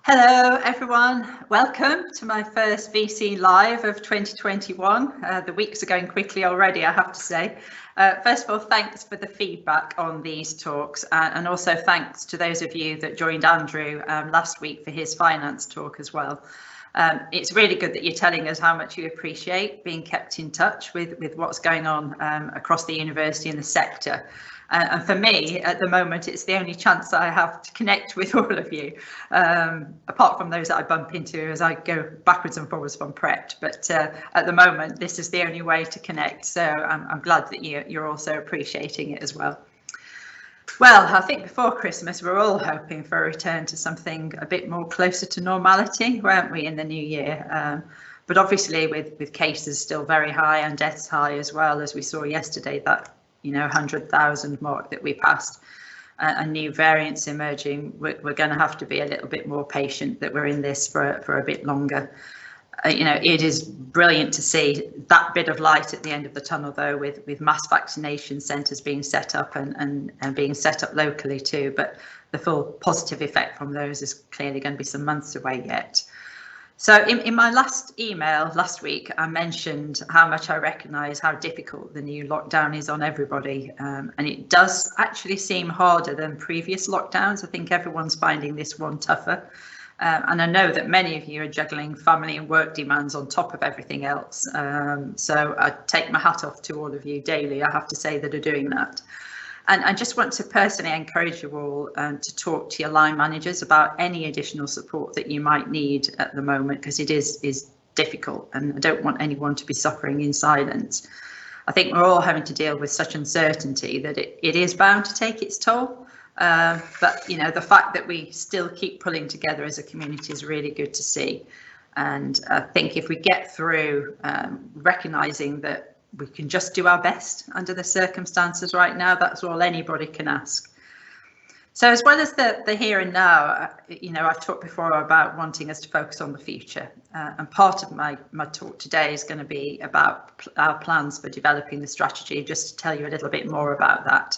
Hello everyone, welcome to my first VC Live of 2021. The weeks are going quickly already, I have to say. First of all, thanks for the feedback on these talks, and also thanks to those of you that joined Andrew last week for his finance talk as well. It's really good that you're telling us how much you appreciate being kept in touch with what's going on across the university and the sector. And for me, at the moment, it's the only chance that I have to connect with all of you, apart from those that I bump into as I go backwards and forwards from Pret. But at the moment, this is the only way to connect. So I'm glad that you're also appreciating it as well. Well, I think before Christmas, we're all hoping for a return to something a bit more closer to normality, weren't we, in the new year? But obviously, with cases still very high and deaths high as well, as we saw yesterday, that 100,000 mark that we passed, and new variants emerging, we're going to have to be a little bit more patient that we're in this for a bit longer. It is brilliant to see that bit of light at the end of the tunnel, though, with mass vaccination centres being set up and being set up locally too. But the full positive effect from those is clearly going to be some months away yet. So in my last email last week, I mentioned how much I recognise how difficult the new lockdown is on everybody. And it does actually seem harder than previous lockdowns. I think everyone's finding this one tougher. And I know that many of you are juggling family and work demands on top of everything else. So I take my hat off to all of you daily, I have to say, that are doing that. And I just want to personally encourage you all to talk to your line managers about any additional support that you might need at the moment, because it is difficult, and I don't want anyone to be suffering in silence. I think we're all having to deal with such uncertainty that it is bound to take its toll. But the fact that we still keep pulling together as a community is really good to see. And I think if we get through recognising that we can just do our best under the circumstances right now, that's all anybody can ask. So as well as the here and now, I've talked before about wanting us to focus on the future. And part of my talk today is going to be about our plans for developing the strategy, just to tell you a little bit more about that.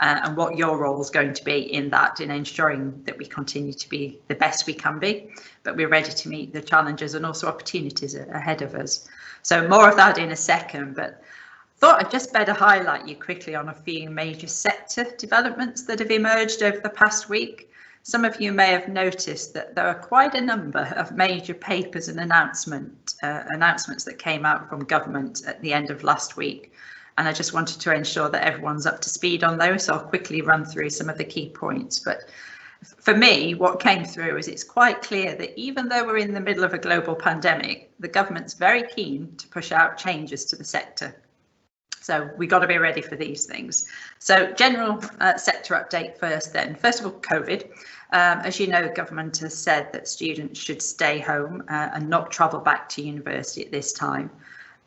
And what your role is going to be in that, in ensuring that we continue to be the best we can be, but we're ready to meet the challenges and also opportunities ahead of us. So more of that in a second, but thought I'd just better highlight you quickly on a few major sector developments that have emerged over the past week. Some of you may have noticed that there are quite a number of major papers and announcements that came out from government at the end of last week. And I just wanted to ensure that everyone's up to speed on those. So I'll quickly run through some of the key points. But for me, what came through is it's quite clear that even though we're in the middle of a global pandemic, the government's very keen to push out changes to the sector. So we've got to be ready for these things. So general sector update first then. First of all, COVID. As you know, the government has said that students should stay home and not travel back to university at this time.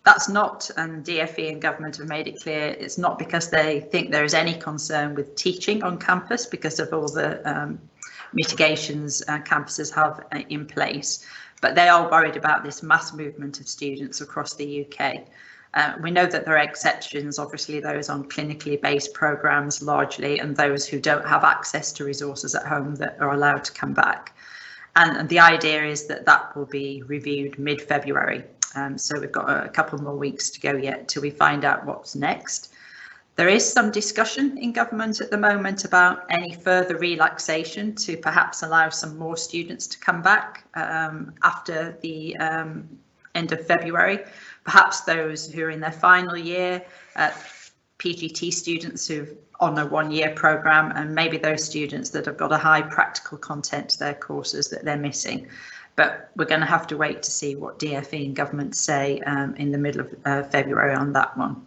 That's not, and DfE and government have made it clear, it's not because they think there is any concern with teaching on campus because of all the mitigations campuses have in place, but they are worried about this mass movement of students across the UK. We know that there are exceptions, obviously those on clinically based programmes largely, and those who don't have access to resources at home that are allowed to come back. And the idea is that that will be reviewed mid-February. So we've got a couple more weeks to go yet till we find out what's next. There is some discussion in government at the moment about any further relaxation to perhaps allow some more students to come back after the end of February. Perhaps those who are in their final year, PGT students who've on a one-year programme, and maybe those students that have got a high practical content to their courses that they're missing. But we're going to have to wait to see what DfE and government say in the middle of February on that one.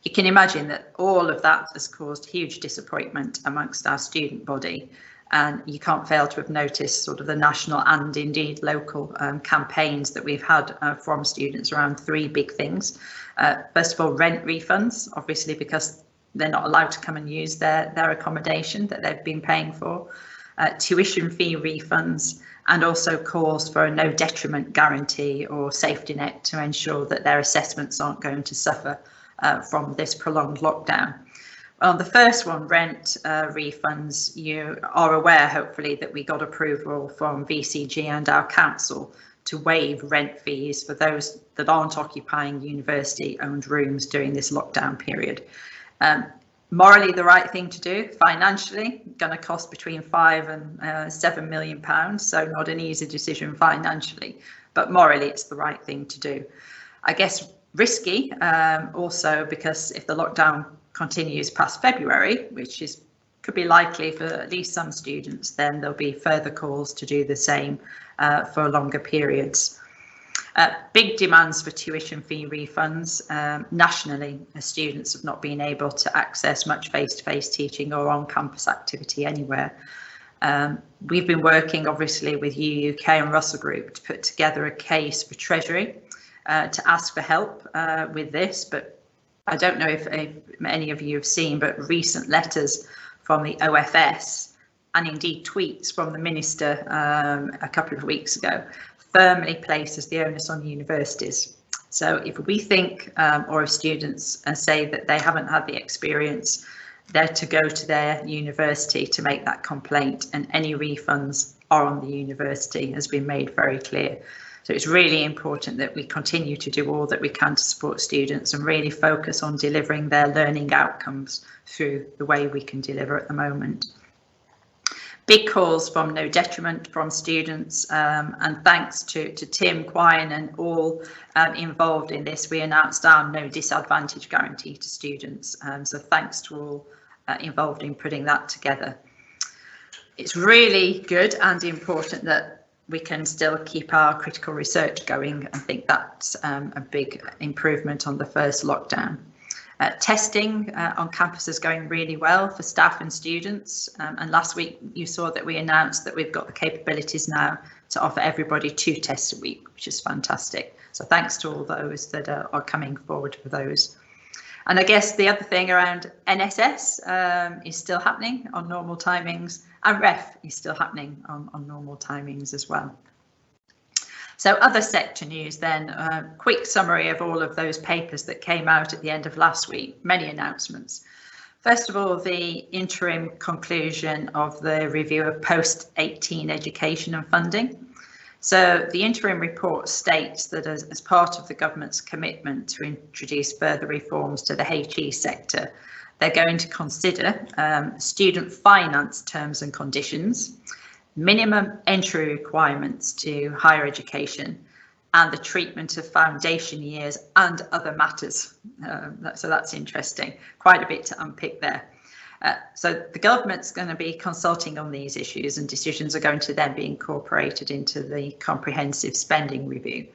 You can imagine that all of that has caused huge disappointment amongst our student body, and you can't fail to have noticed sort of the national and indeed local campaigns that we've had from students around three big things. First of all, rent refunds, obviously because they're not allowed to come and use their accommodation that they've been paying for, tuition fee refunds, and also calls for a no detriment guarantee or safety net to ensure that their assessments aren't going to suffer from this prolonged lockdown. On the first one, rent refunds, you are aware, hopefully, that we got approval from VCG and our council to waive rent fees for those that aren't occupying university-owned rooms during this lockdown period. Morally, the right thing to do. Financially, going to cost between £5 and £7 million, so not an easy decision financially, but morally, it's the right thing to do. I guess risky also because if the lockdown continues past February, which could be likely for at least some students, then there'll be further calls to do the same for longer periods. Big demands for tuition fee refunds nationally, as students have not been able to access much face-to-face teaching or on-campus activity anywhere. We've been working obviously with UUK and Russell Group to put together a case for Treasury to ask for help with this, but I don't know if any of you have seen, but recent letters from the OFS and indeed tweets from the Minister a couple of weeks ago firmly places the onus on universities. So if we think, or if students say that they haven't had the experience, they're to go to their university to make that complaint, and any refunds are on the university, has been made very clear. So it's really important that we continue to do all that we can to support students and really focus on delivering their learning outcomes through the way we can deliver at the moment. Big calls from No Detriment from students, and thanks to Tim, Quine and all involved in this, we announced our No Disadvantage guarantee to students. So thanks to all involved in putting that together. It's really good and important that we can still keep our critical research going. I think that's a big improvement on the first lockdown. Testing on campus is going really well for staff and students, and last week you saw that we announced that we've got the capabilities now to offer everybody 2 tests a week, which is fantastic. So thanks to all those that are coming forward for those. And I guess the other thing around NSS is still happening on normal timings, and REF is still happening on normal timings as well. So other sector news then, quick summary of all of those papers that came out at the end of last week, many announcements. First of all, the interim conclusion of the review of post-18 education and funding. So the interim report states that as part of the government's commitment to introduce further reforms to the HE sector, they're going to consider student finance terms and conditions, minimum entry requirements to higher education, and the treatment of foundation years and other matters. So that's interesting, quite a bit to unpick there. So the government's going to be consulting on these issues, and decisions are going to then be incorporated into the comprehensive spending review.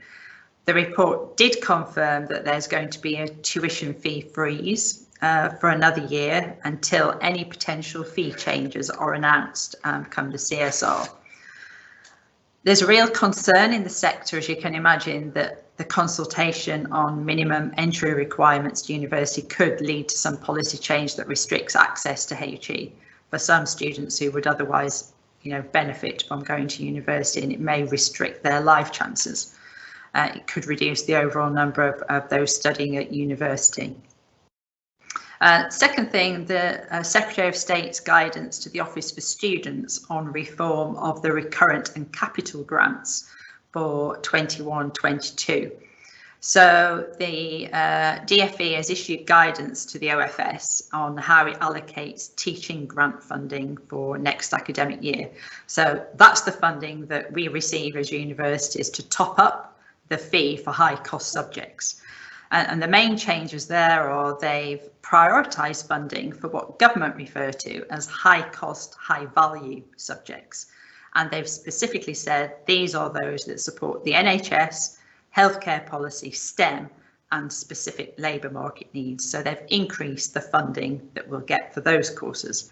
The report did confirm that there's going to be a tuition fee freeze for another year until any potential fee changes are announced come the CSR. There's a real concern in the sector, as you can imagine, that the consultation on minimum entry requirements to university could lead to some policy change that restricts access to HE for some students who would otherwise, benefit from going to university, and it may restrict their life chances. It could reduce the overall number of those studying at university. Second thing, the Secretary of State's guidance to the Office for Students on reform of the recurrent and capital grants for 21-22. So the DfE has issued guidance to the OFS on how it allocates teaching grant funding for next academic year. So that's the funding that we receive as universities to top up the fee for high cost subjects. And the main changes there are they've prioritised funding for what government refer to as high cost, high value subjects. And they've specifically said these are those that support the NHS, healthcare policy, STEM and specific labour market needs. So they've increased the funding that we'll get for those courses.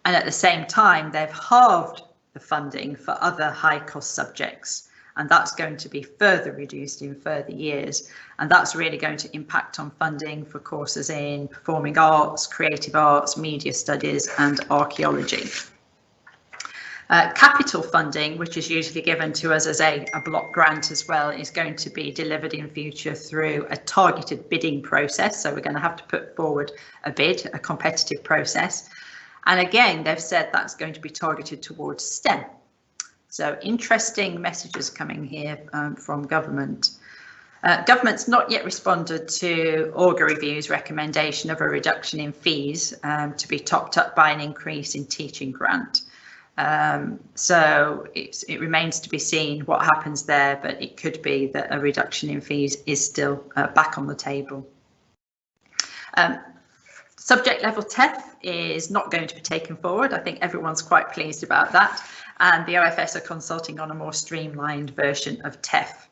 And at the same time, they've halved the funding for other high cost subjects. And that's going to be further reduced in further years. And that's really going to impact on funding for courses in performing arts, creative arts, media studies and archaeology. Capital funding, which is usually given to us as a block grant as well, is going to be delivered in future through a targeted bidding process. So we're going to have to put forward a bid, a competitive process. And again, they've said that's going to be targeted towards STEM. So interesting messages coming here from government. Government's not yet responded to Augur Review's recommendation of a reduction in fees to be topped up by an increase in teaching grant. So it remains to be seen what happens there, but it could be that a reduction in fees is still back on the table. Subject level TEF is not going to be taken forward. I think everyone's quite pleased about that. And the OFS are consulting on a more streamlined version of TEF.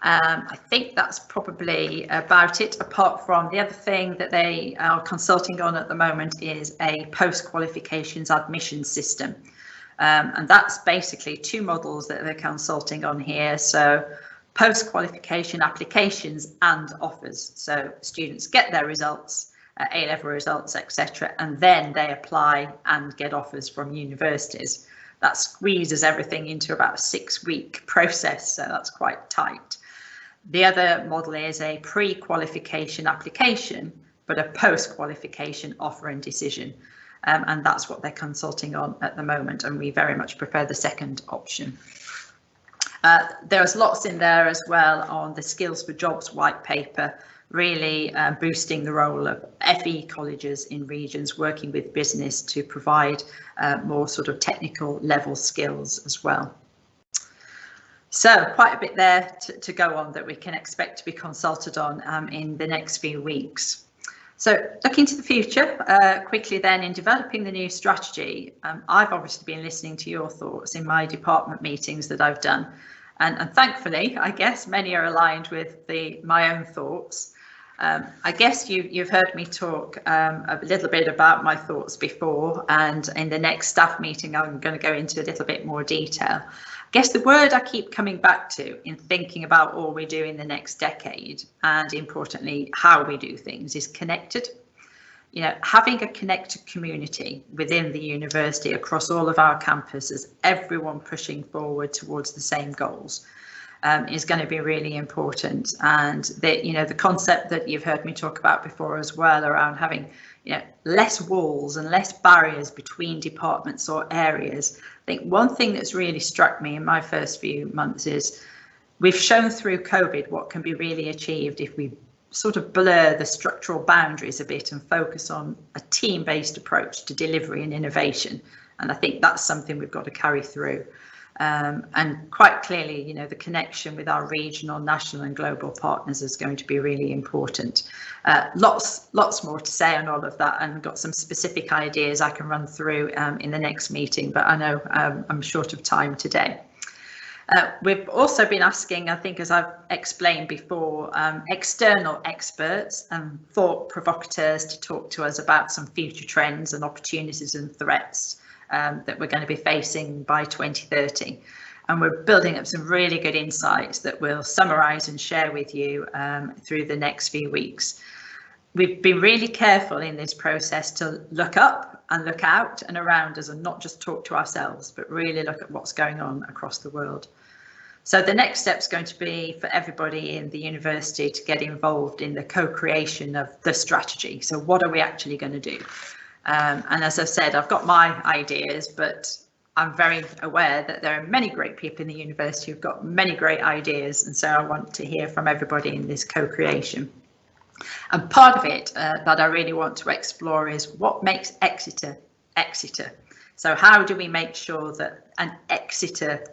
I think that's probably about it, apart from the other thing that they are consulting on at the moment is a post-qualifications admission system. And that's basically two models that they're consulting on here. So post-qualification applications and offers. So students get their results, A-level results, etc., and then they apply and get offers from universities. That squeezes everything into about a 6-week process, so that's quite tight. The other model is a pre-qualification application, but a post-qualification offer and decision. And that's what they're consulting on at the moment, and we very much prefer the second option. There's lots in there as well on the Skills for Jobs white paper, really boosting the role of FE colleges in regions working with business to provide more sort of technical level skills as well. So quite a bit there to go on that we can expect to be consulted on in the next few weeks. So looking to the future, quickly then, in developing the new strategy, I've obviously been listening to your thoughts in my department meetings that I've done. And thankfully, I guess many are aligned with my own thoughts. I guess you've heard me talk a little bit about my thoughts before, and in the next staff meeting, I'm going to go into a little bit more detail. I guess the word I keep coming back to in thinking about all we do in the next decade, and importantly, how we do things, is connected. You know, having a connected community within the university across all of our campuses, everyone pushing forward towards the same goals, is going to be really important. And the concept that you've heard me talk about before as well, around having less walls and less barriers between departments or areas. I think one thing that's really struck me in my first few months is we've shown through COVID what can be really achieved if we sort of blur the structural boundaries a bit and focus on a team-based approach to delivery and innovation. And I think that's something we've got to carry through. And quite clearly, the connection with our regional, national and global partners is going to be really important. Lots more to say on all of that, and got some specific ideas I can run through in the next meeting, but I know I'm short of time today. We've also been asking, I think, as I've explained before, external experts and thought provocateurs to talk to us about some future trends and opportunities and threats that we're going to be facing by 2030. And we're building up some really good insights that we'll summarise and share with you through the next few weeks. We've been really careful in this process to look up and look out and around us, and not just talk to ourselves, but really look at what's going on across the world. So the next step is going to be for everybody in the university to get involved in the co-creation of the strategy. So what are we actually going to do? And as I've said, I've got my ideas, but I'm very aware that there are many great people in the university who've got many great ideas. And so I want to hear from everybody in this co-creation. And part of it that I really want to explore is what makes Exeter Exeter. So how do we make sure that an Exeter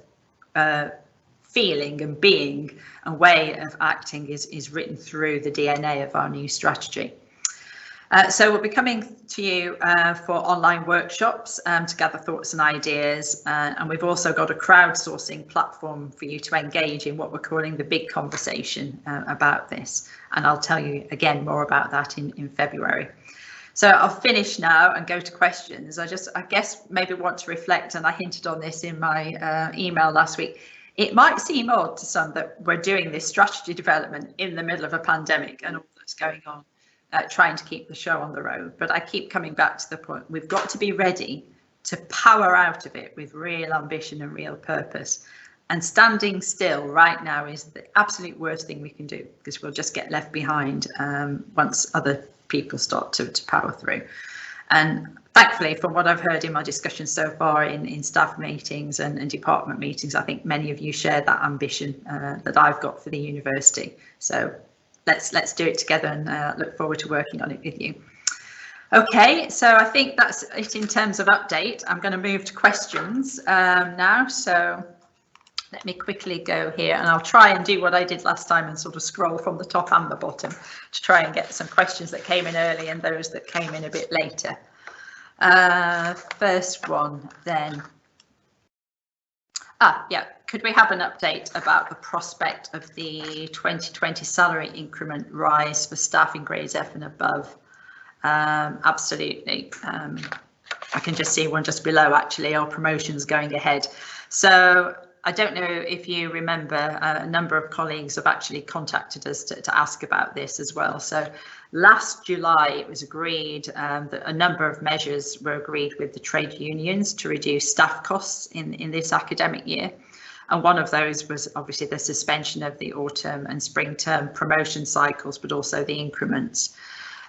feeling and being and way of acting is written through the DNA of our new strategy? So we'll be coming to you for online workshops to gather thoughts and ideas, and we've also got a crowdsourcing platform for you to engage in what we're calling the big conversation about this, and I'll tell you again more about that in February. So I'll finish now and go to questions. I guess maybe want to reflect, and I hinted on this in my email last week. It might seem odd to some that we're doing this strategy development in the middle of a pandemic and all that's going on. Trying to keep the show on the road, but I keep coming back to the point, we've got to be ready to power out of it with real ambition and real purpose. And standing still right now is the absolute worst thing we can do, because we'll just get left behind once other people start to power through. And thankfully, from what I've heard in my discussions so far in staff meetings and department meetings, I think many of you share that ambition that I've got for the university. So let's do it together, and look forward to working on it with you. Okay, so I think that's it in terms of update. I'm going to move to questions now. So let me quickly go here, and I'll try and do what I did last time and sort of scroll from the top and the bottom to try and get some questions that came in early and those that came in a bit later. First one then. Yeah, could we have an update about the prospect of the 2020 salary increment rise for staff in grades F and above? Absolutely. I can just see one just below, actually, our promotions going ahead. So I don't know if you remember, a number of colleagues have actually contacted us to ask about this as well. So last July, it was agreed that a number of measures were agreed with the trade unions to reduce staff costs in this academic year. And one of those was obviously the suspension of the autumn and spring term promotion cycles, but also the increments.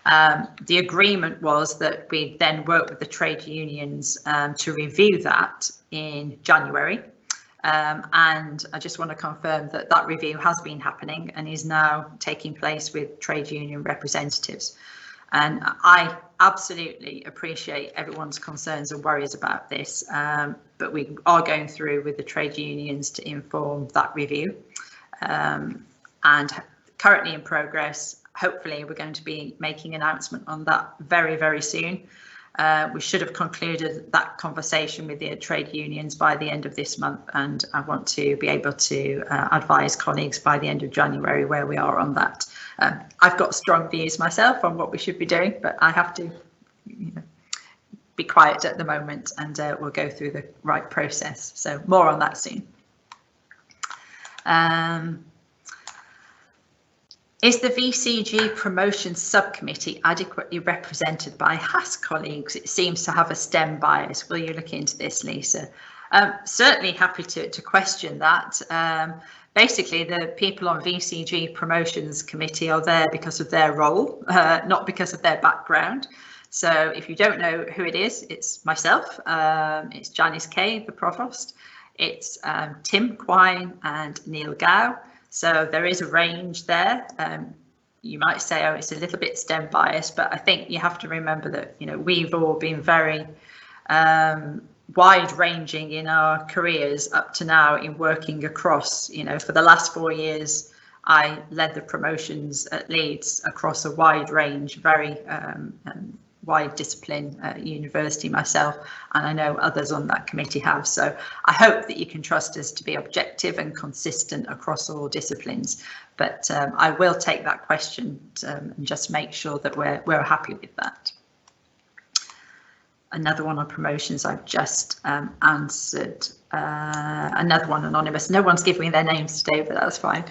The agreement was that we then work with the trade unions to review that in January. And I just want to confirm that that review has been happening and is now taking place with trade union representatives. And I absolutely appreciate everyone's concerns and worries about this, but we are going through with the trade unions to inform that review, and currently in progress. Hopefully we're going to be making an announcement on that very, very soon. We should have concluded that conversation with the trade unions by the end of this month, and I want to be able to advise colleagues by the end of January where we are on that. I've got strong views myself on what we should be doing, but I have to be quiet at the moment, and we'll go through the right process. So more on that soon. Is the VCG promotion subcommittee adequately represented by HAS colleagues? It seems to have a STEM bias. Will you look into this, Lisa? Certainly happy to question that. Basically, the people on VCG promotions committee are there because of their role, not because of their background. So if you don't know who it is, it's myself, it's Janice Kay, the provost, it's Tim Quine and Neil Gow. So there is a range there. You might say, oh, it's a little bit STEM biased, but I think you have to remember that, we've all been very wide-ranging in our careers up to now in working across, for the last 4 years, I led the promotions at Leeds across a wide range, very wide discipline university myself, and I know others on that committee have. So I hope that you can trust us to be objective and consistent across all disciplines. But I will take that question and just make sure that we're happy with that. Another one on promotions I've just answered. Another one anonymous. No one's giving me their names today, but that's fine.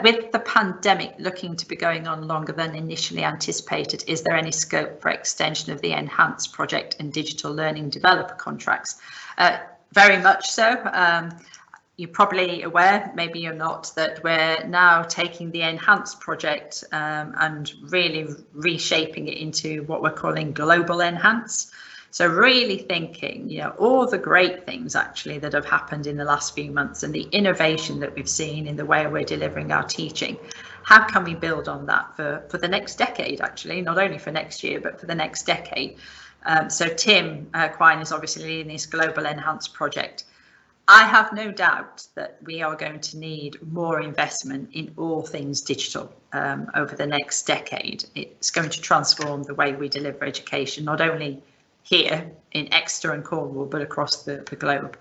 With the pandemic looking to be going on longer than initially anticipated, is there any scope for extension of the Enhance project and digital learning developer contracts? Very much so. You're probably aware, maybe you're not, that we're now taking the Enhance project and really reshaping it into what we're calling Global Enhance. So really thinking, all the great things actually that have happened in the last few months and the innovation that we've seen in the way we're delivering our teaching, how can we build on that for the next decade, actually, not only for next year, but for the next decade. So Tim Quine is obviously leading this Global Enhance project. I have no doubt that we are going to need more investment in all things digital over the next decade. It's going to transform the way we deliver education, not only here in Exeter and Cornwall, but across the globe.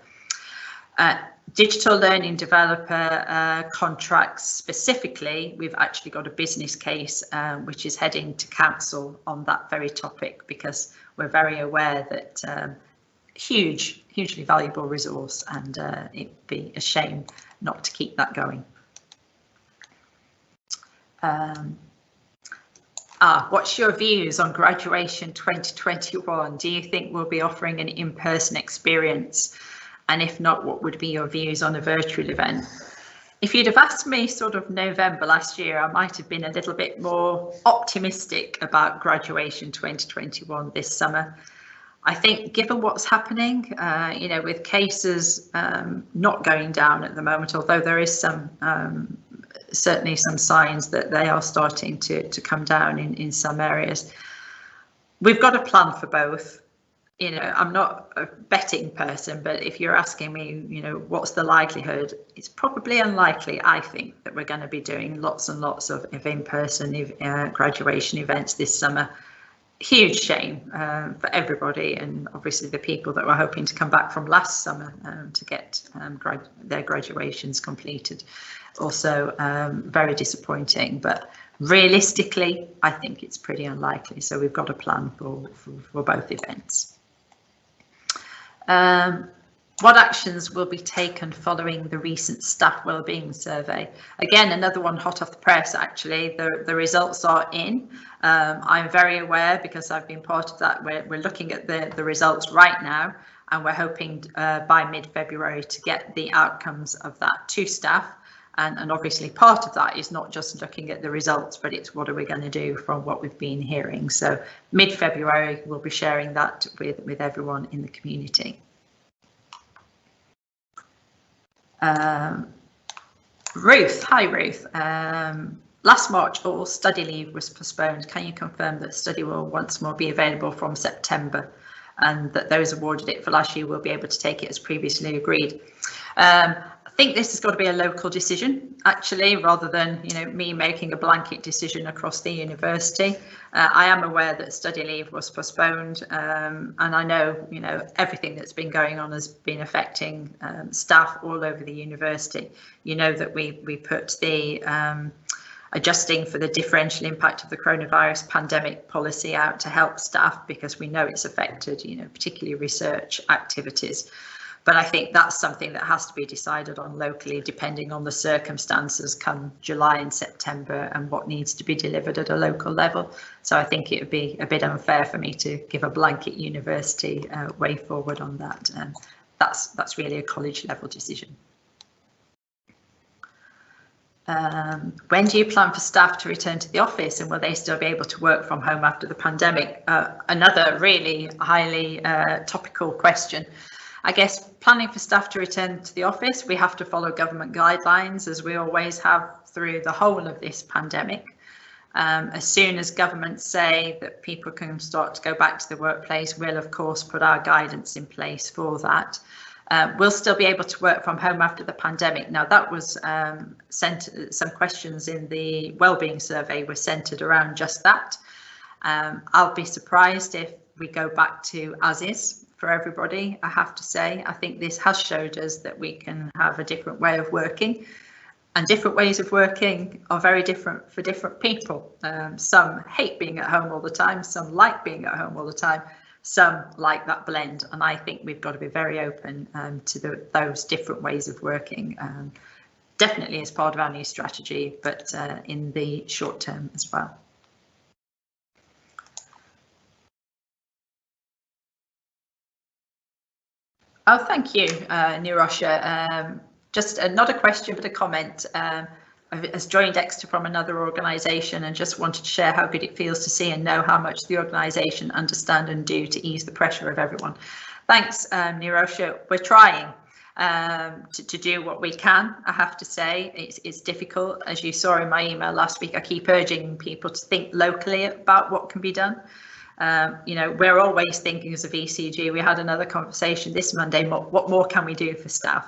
Digital learning developer contracts specifically, we've actually got a business case which is heading to council on that very topic, because we're very aware that hugely valuable resource, and it'd be a shame not to keep that going. What's your views on graduation 2021? Do you think we'll be offering an in-person experience? And if not, what would be your views on a virtual event? If you'd have asked me sort of November last year, I might have been a little bit more optimistic about graduation 2021 this summer. I think given what's happening, with cases not going down at the moment, although there is certainly some signs that they are starting to come down in some areas. We've got a plan for both. I'm not a betting person, but if you're asking me, what's the likelihood? It's probably unlikely, I think, that we're going to be doing lots and lots of in-person graduation events this summer. Huge shame for everybody, and obviously the people that were hoping to come back from last summer to get their graduations completed. Also very disappointing, but realistically, I think it's pretty unlikely. So we've got a plan for both events. What actions will be taken following the recent staff wellbeing survey? Again, another one hot off the press, actually. The results are in. I'm very aware, because I've been part of that. We're looking at the results right now, and we're hoping by mid-February to get the outcomes of that to staff. And obviously part of that is not just looking at the results, but it's what are we going to do from what we've been hearing. So mid-February, we'll be sharing that with everyone in the community. Ruth, hi Ruth. Last March, all study leave was postponed. Can you confirm that study will once more be available from September, and that those awarded it for last year will be able to take it as previously agreed? I think this has got to be a local decision, actually, rather than me making a blanket decision across the university. I am aware that study leave was postponed, and I know everything that's been going on has been affecting staff all over the university. That we put the adjusting for the differential impact of the coronavirus pandemic policy out to help staff, because we know it's affected particularly research activities. But I think that's something that has to be decided on locally, depending on the circumstances come July and September and what needs to be delivered at a local level. So I think it would be a bit unfair for me to give a blanket university way forward on that. That's really a college level decision. When do you plan for staff to return to the office, and will they still be able to work from home after the pandemic? Another really highly topical question. I guess planning for staff to return to the office, we have to follow government guidelines, as we always have through the whole of this pandemic. As soon as governments say that people can start to go back to the workplace, we'll of course put our guidance in place for that. We'll still be able to work from home after the pandemic. Now, that was some questions in the wellbeing survey were centred around just that. I'll be surprised if we go back to as is for everybody, I have to say. I think this has showed us that we can have a different way of working, and different ways of working are very different for different people. Some hate being at home all the time, some like being at home all the time, some like that blend, and I think we've got to be very open to those different ways of working, definitely as part of our new strategy, but in the short term as well. Oh, thank you, Nirosha. Just not a question, but a comment. Has joined Exeter from another organisation and just wanted to share how good it feels to see and know how much the organisation understand and do to ease the pressure of everyone. Thanks, Nirosha. We're trying to do what we can. I have to say it's difficult. As you saw in my email last week, I keep urging people to think locally about what can be done. We're always thinking as a VCG. We had another conversation this Monday, what more can we do for staff?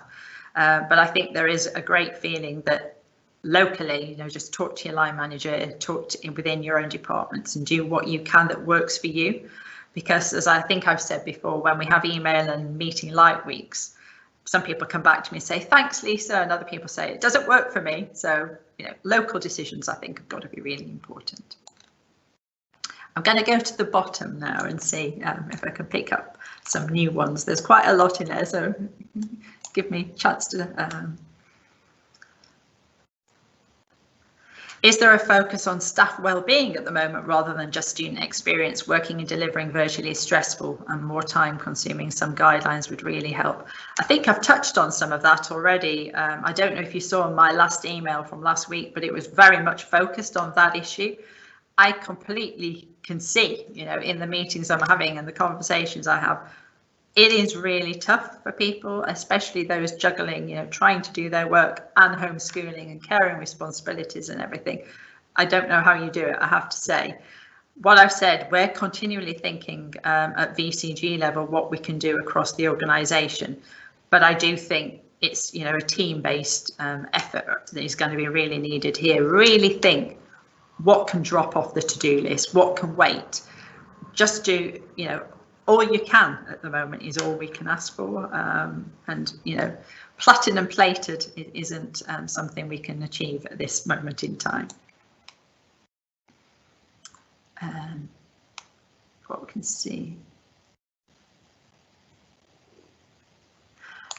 But I think there is a great feeling that locally, just talk to your line manager, talk within your own departments and do what you can that works for you. Because as I think I've said before, when we have email and meeting light weeks, some people come back to me and say, thanks, Lisa, and other people say, it doesn't work for me. So, local decisions, I think, have got to be really important. I'm going to go to the bottom now and see if I can pick up some new ones. There's quite a lot in there, so give me a chance to. Is there a focus on staff well-being at the moment rather than just student experience? Working and delivering virtually is stressful and more time consuming. Some guidelines would really help. I think I've touched on some of that already. I don't know if you saw my last email from last week, but it was very much focused on that issue. I completely can see, in the meetings I'm having and the conversations I have, it is really tough for people, especially those juggling, trying to do their work and homeschooling and caring responsibilities and everything. I don't know how you do it, I have to say. What I've said, we're continually thinking at VCG level what we can do across the organisation. But I do think it's, a team-based effort that is going to be really needed here. Really think what can drop off the to-do list, what can wait. Just do, all you can at the moment is all we can ask for, and platinum plated isn't something we can achieve at this moment in time. What we can see.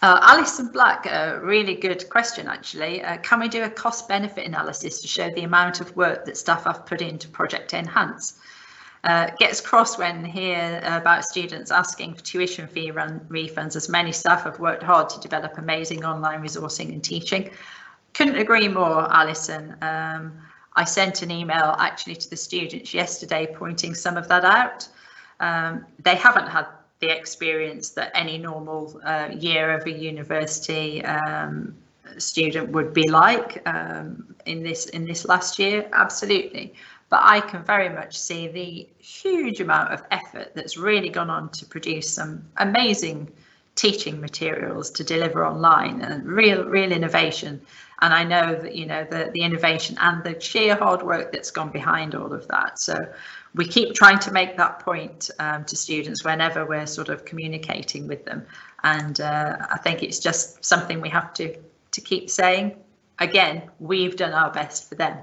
Alison Black, a really good question actually. Can we do a cost benefit analysis to show the amount of work that staff have put into Project Enhance? Gets cross when hear about students asking for tuition fee refunds, as many staff have worked hard to develop amazing online resourcing and teaching. Couldn't agree more, Alison. I sent an email actually to the students yesterday pointing some of that out. They haven't had the experience that any normal year of a university student would be like in this last year, absolutely. But I can very much see the huge amount of effort that's really gone on to produce some amazing teaching materials to deliver online, and real innovation. And I know that the innovation and the sheer hard work that's gone behind all of that. So we keep trying to make that point to students whenever we're sort of communicating with them. And I think it's just something we have to keep saying. Again, we've done our best for them.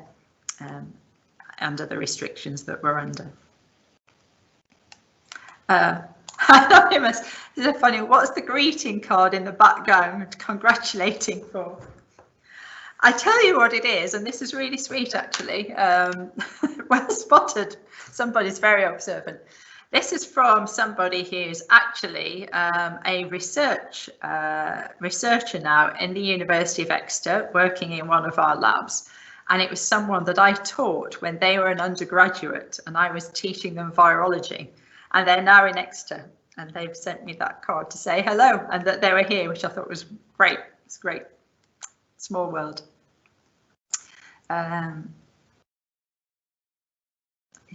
Under the restrictions that we're under. Anonymous, this is funny. What's the greeting card in the background congratulating for? I tell you what it is, and this is really sweet actually. Well spotted. Somebody's very observant. This is from somebody who's actually a researcher now in the University of Exeter, working in one of our labs. And it was someone that I taught when they were an undergraduate and I was teaching them virology, and they're now in Exeter, and they've sent me that card to say hello and that they were here, which I thought was great. It's great. Small world. Let's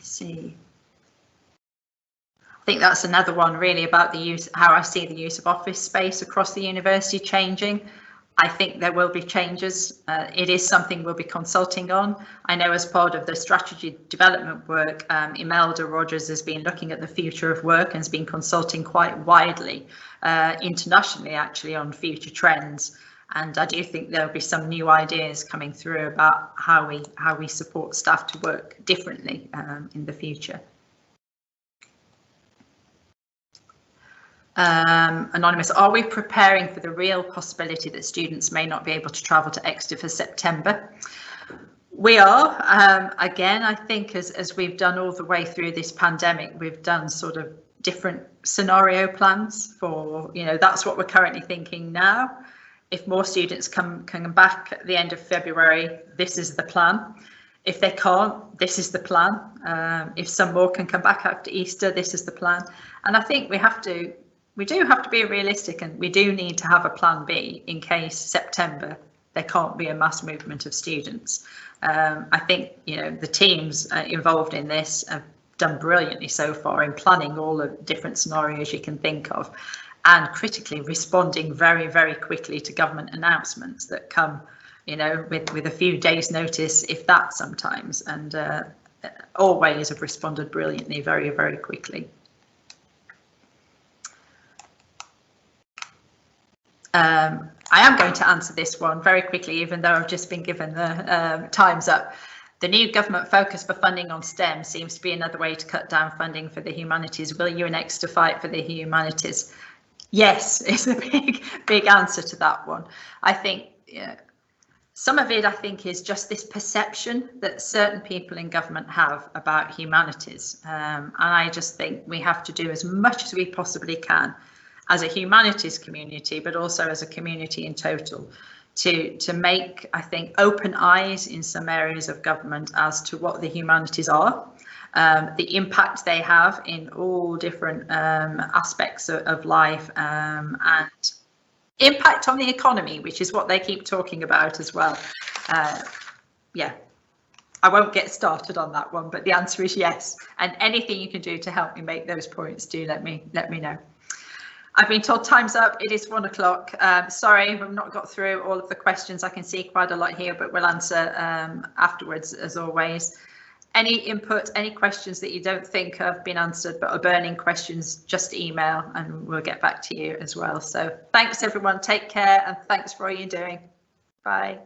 see. I think that's another one really about the use, how I see the use of office space across the university changing. I think there will be changes. It is something we'll be consulting on. I know as part of the strategy development work, Imelda Rogers has been looking at the future of work and has been consulting quite widely, internationally actually, on future trends. And I do think there'll be some new ideas coming through about how we support staff to work differently in the future. Anonymous, are we preparing for the real possibility that students may not be able to travel to Exeter for September? We are. Again, I think as we've done all the way through this pandemic, we've done sort of different scenario plans for, that's what we're currently thinking now. If more students come back at the end of February, this is the plan. If they can't, this is the plan. If some more can come back after Easter, this is the plan. And I think we do have to be realistic, and we do need to have a plan B in case September there can't be a mass movement of students. I think the teams involved in this have done brilliantly so far in planning all the different scenarios you can think of, and critically responding very, very quickly to government announcements that come, with a few days' notice, if that sometimes, and always have responded brilliantly, very, very quickly. I am going to answer this one very quickly, even though I've just been given the time's up. The new government focus for funding on STEM seems to be another way to cut down funding for the humanities. Will you and Exeter fight for the humanities? Yes, is a big answer to that one. I think Some of it, I think, is just this perception that certain people in government have about humanities. And I just think we have to do as much as we possibly can as a humanities community, but also as a community in total, to make, I think, open eyes in some areas of government as to what the humanities are, the impact they have in all different aspects of life, and impact on the economy, which is what they keep talking about as well. Yeah, I won't get started on that one, but the answer is yes. And anything you can do to help me make those points, do let me know. I've been told time's up. It is 1 o'clock. Sorry, we've not got through all of the questions. I can see quite a lot here, but we'll answer afterwards, as always. Any input, any questions that you don't think have been answered but are burning questions, just email and we'll get back to you as well. So thanks everyone, take care, and thanks for all you're doing. Bye.